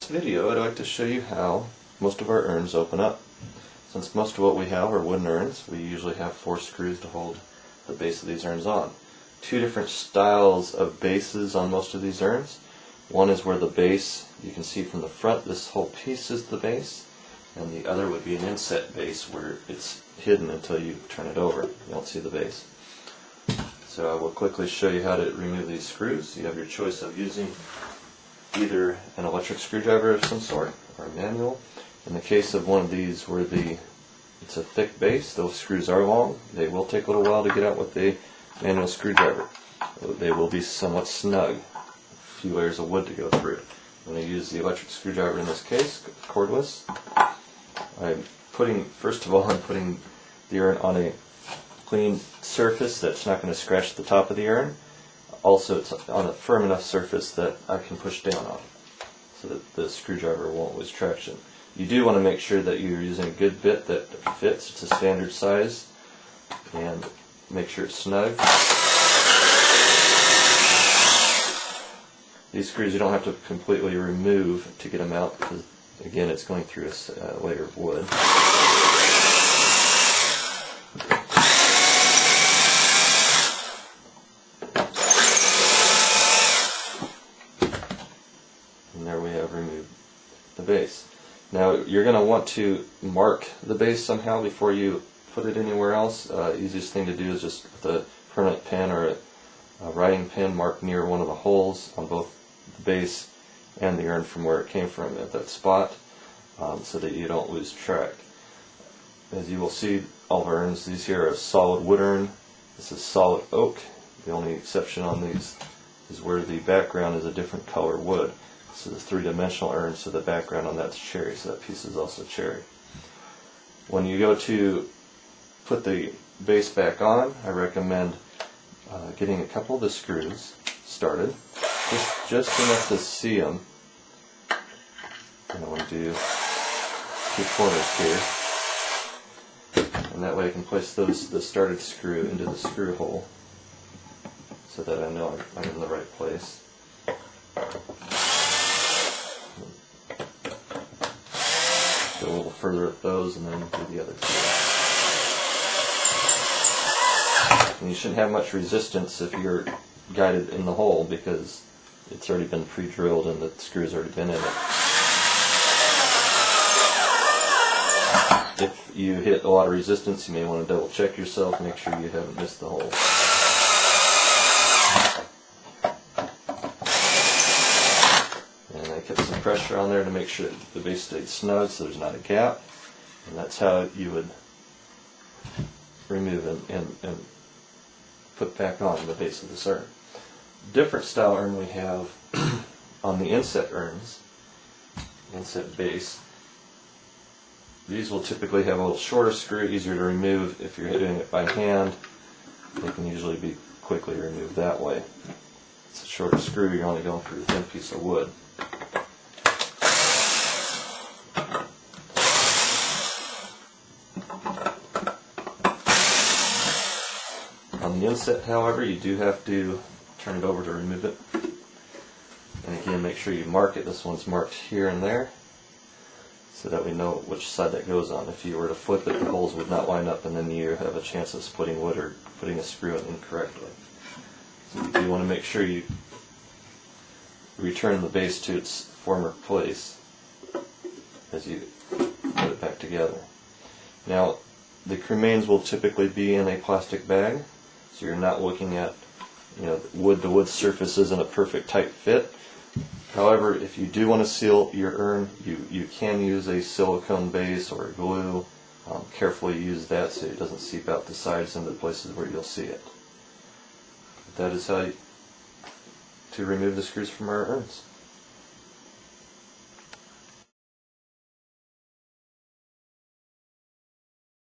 video I'd like to show you how most of our urns open up. Since most of what we have are wooden urns, we usually have 4 screws to hold the base of these urns on. 2 different styles of bases on most of these urns. One is where the base, you can see from the front, this whole piece is the base, and the other would be an inset base where it's hidden until you turn it over. You don't see the base. So I will quickly show you how to remove these screws. You have your choice of using either an electric screwdriver of some sort or a manual. In the case of one of these where it's a thick base, those screws are long. They will take a little while to get out with the manual screwdriver. They will be somewhat snug. A few layers of wood to go through. I'm going to use the electric screwdriver in this case, cordless. First of all, I'm putting the urn on a clean surface that's not going to scratch the top of the urn. Also, it's on a firm enough surface that I can push down on so that the screwdriver won't lose traction. You do want to make sure that you're using a good bit that fits. It's a standard size, and make sure it's snug. These screws you don't have to completely remove to get them out because, again, it's going through a layer of wood. And there we have removed the base. Now you're going to want to mark the base somehow before you put it anywhere else. Easiest thing to do is just with a permanent pen or a writing pen, mark near one of the holes on both the base and the urn from where it came from at that spot, so that you don't lose track. As you will see, all of our urns, these here are a solid wood urn. This is solid oak. The only exception on these is where the background is a different color wood. This is a 3-dimensional urn, so the background on that's cherry, so that piece is also cherry. When you go to put the base back on, I recommend getting a couple of the screws started, just enough to see them. And I want to do 2 corners here, and that way I can place the started screw into the screw hole so that I know I'm in the right place. Go a little further with those and then do the other 2. And you shouldn't have much resistance if you're guided in the hole because it's already been pre-drilled and the screw's already been in it. If you hit a lot of resistance, you may want to double check yourself, make sure you haven't missed the hole. And I kept some pressure on there to make sure that the base stayed snug so there's not a gap. And that's how you would remove and put back on the base of this urn. Different style urn we have on the inset urns, inset base. These will typically have a little shorter screw, easier to remove. If you're doing it by hand, they can usually be quickly removed that way. It's a shorter screw, you're only going through a thin piece of wood. On the inset, however, you do have to turn it over to remove it. And again, make sure you mark it. This one's marked here and there, so that we know which side that goes on. If you were to flip it, the holes would not line up and then you have a chance of splitting wood or putting a screw in incorrectly. So you do want to make sure you return the base to its former place as you put it back together. Now, the cremains will typically be in a plastic bag, so you're not looking at, wood-to-wood surface isn't a perfect tight fit. However, if you do want to seal your urn, you can use a silicone base or a glue. Carefully use that so it doesn't seep out the sides into the places where you'll see it. That is how to remove the screws from our urns.